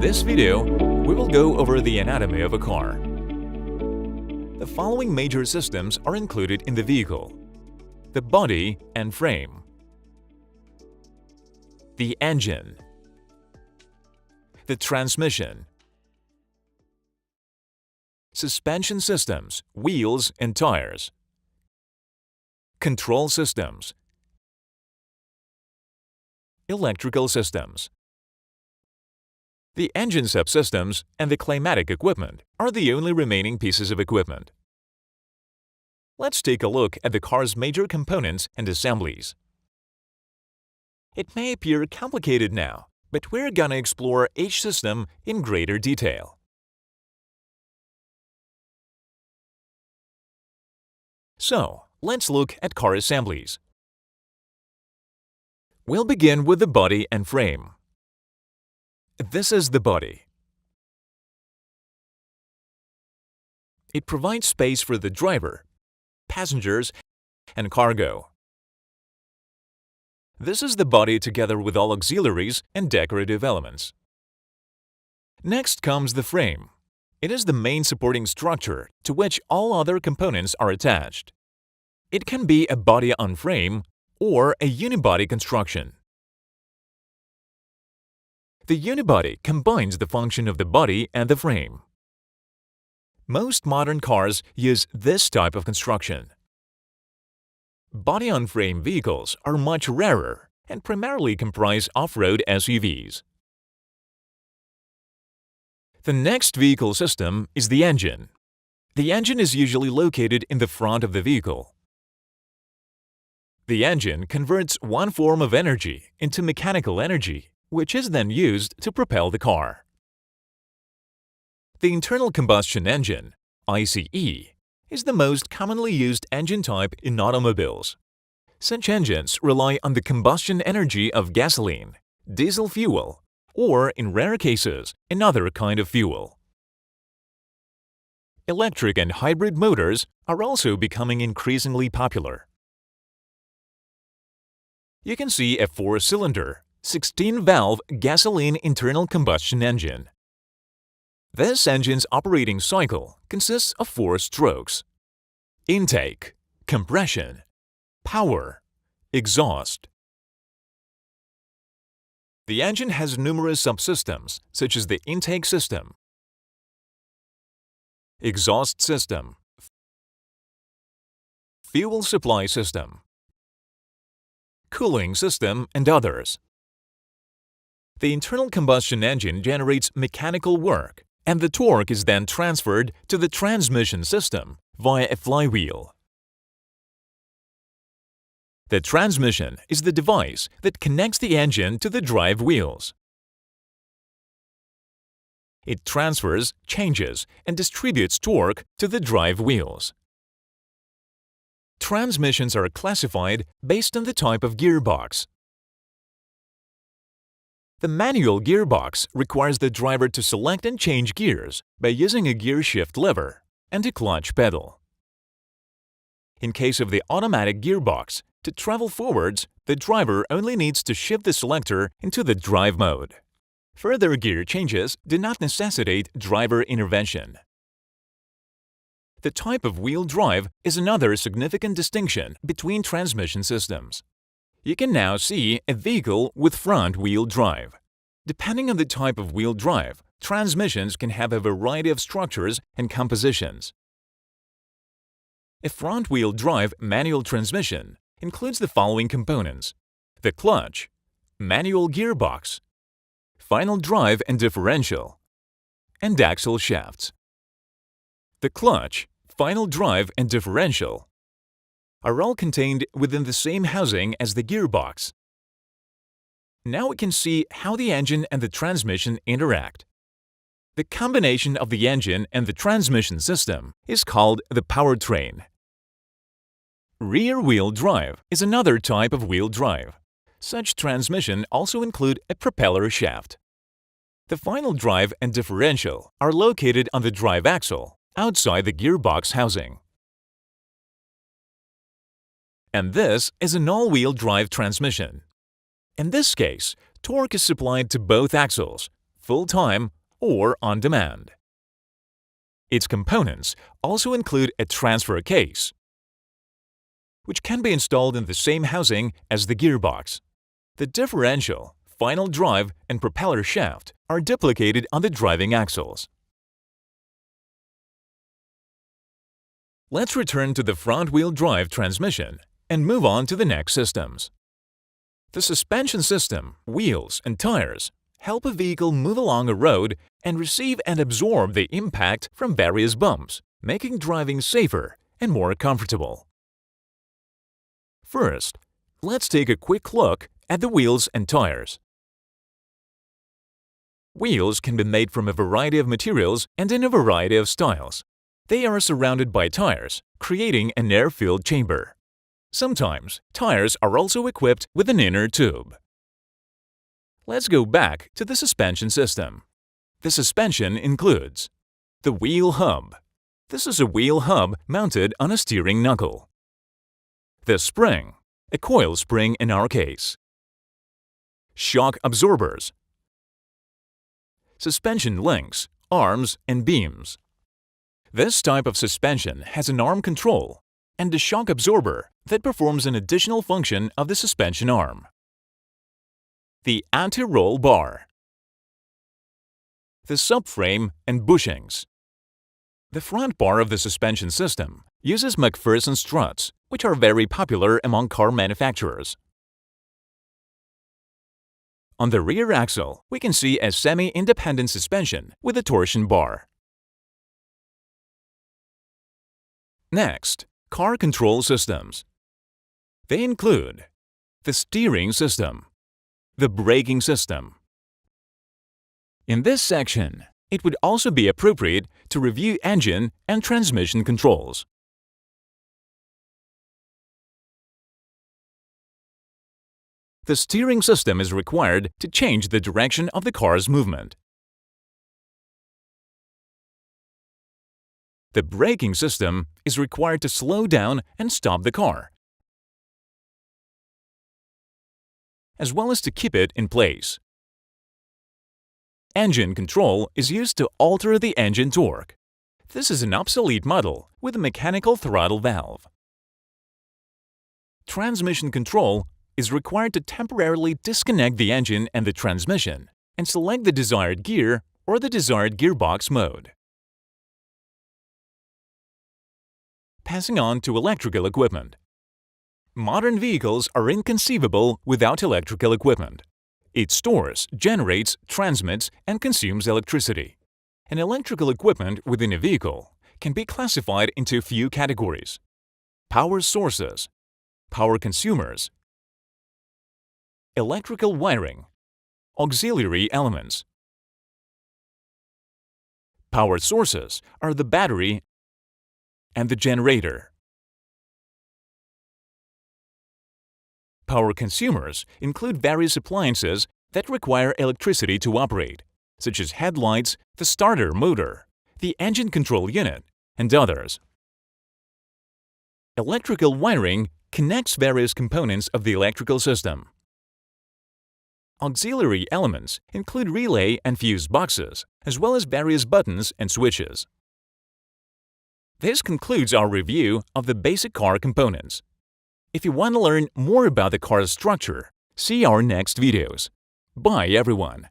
this video, we will go over the anatomy of a car. The following major systems are included in the vehicle: the body and frame, the engine, the transmission, suspension systems, wheels and tires, control systems, electrical systems. The engine subsystems and the climatic equipment are the only remaining pieces of equipment. Let's take a look at the car's major components and assemblies. It may appear complicated now, but we're gonna explore each system in greater detail. So, let's look at car assemblies. We'll begin with the body and frame. This is the body. It provides space for the driver, passengers, and cargo. This is the body together with all auxiliaries and decorative elements. Next comes the frame. It is the main supporting structure to which all other components are attached. It can be a body-on-frame or a unibody construction. The unibody combines the function of the body and the frame. Most modern cars use this type of construction. Body-on-frame vehicles are much rarer and primarily comprise off-road SUVs. The next vehicle system is the engine. The engine is usually located in the front of the vehicle. The engine converts one form of energy into mechanical energy, which is then used to propel the car. The internal combustion engine, ICE, is the most commonly used engine type in automobiles. Such engines rely on the combustion energy of gasoline, diesel fuel, or, in rare cases, another kind of fuel. Electric and hybrid motors are also becoming increasingly popular. You can see a 4-cylinder, 16-valve gasoline internal combustion engine. This engine's operating cycle consists of 4 strokes: intake, compression, power, exhaust. The engine has numerous subsystems such as the intake system, exhaust system, fuel supply system, cooling system, and others. The internal combustion engine generates mechanical work, and the torque is then transferred to the transmission system via a flywheel. The transmission is the device that connects the engine to the drive wheels. It transfers, changes, and distributes torque to the drive wheels. Transmissions are classified based on the type of gearbox. The manual gearbox requires the driver to select and change gears by using a gear shift lever and a clutch pedal. In case of the automatic gearbox, to travel forwards, the driver only needs to shift the selector into the drive mode. Further gear changes do not necessitate driver intervention. The type of wheel drive is another significant distinction between transmission systems. You can now see a vehicle with front-wheel drive. Depending on the type of wheel drive, transmissions can have a variety of structures and compositions. A front-wheel drive manual transmission includes the following components: the clutch, manual gearbox, final drive and differential, and axle shafts. The clutch, final drive, and differential are all contained within the same housing as the gearbox. Now we can see how the engine and the transmission interact. The combination of the engine and the transmission system is called the powertrain. Rear-wheel drive is another type of wheel drive. Such transmission also include a propeller shaft. The final drive and differential are located on the drive axle, outside the gearbox housing. And this is an all-wheel drive transmission. In this case, torque is supplied to both axles, full-time, or on demand. Its components also include a transfer case, which can be installed in the same housing as the gearbox. The differential, final drive, and propeller shaft are duplicated on the driving axles. Let's return to the front-wheel drive transmission and move on to the next systems. The suspension system, wheels, and tires help a vehicle move along a road and receive and absorb the impact from various bumps, making driving safer and more comfortable. First, let's take a quick look at the wheels and tires. Wheels can be made from a variety of materials and in a variety of styles. They are surrounded by tires, creating an air-filled chamber. Sometimes, tires are also equipped with an inner tube. Let's go back to the suspension system. The suspension includes the wheel hub. This is a wheel hub mounted on a steering knuckle. The spring, a coil spring in our case. Shock absorbers. Suspension links, arms, and beams. This type of suspension has an arm control and a shock absorber that performs an additional function of the suspension arm. The anti-roll bar. The subframe and bushings. The front bar of the suspension system uses McPherson struts, which are very popular among car manufacturers. On the rear axle, we can see a semi-independent suspension with a torsion bar. Next, car control systems. They include the steering system, the braking system. In this section, it would also be appropriate to review engine and transmission controls. The steering system is required to change the direction of the car's movement. The braking system is required to slow down and stop the car, as well as to keep it in place. Engine control is used to alter the engine torque. This is an obsolete model with a mechanical throttle valve. Transmission control is required to temporarily disconnect the engine and the transmission and select the desired gear or the desired gearbox mode. Passing on to electrical equipment. Modern vehicles are inconceivable without electrical equipment. It stores, generates, transmits, and consumes electricity. An electrical equipment within a vehicle can be classified into a few categories: power sources, power consumers, electrical wiring, auxiliary elements. Power sources are the battery and the generator. Power consumers include various appliances that require electricity to operate, such as headlights, the starter motor, the engine control unit, and others. Electrical wiring connects various components of the electrical system. Auxiliary elements include relay and fuse boxes, as well as various buttons and switches. This concludes our review of the basic car components. If you want to learn more about the car's structure, see our next videos. Bye everyone!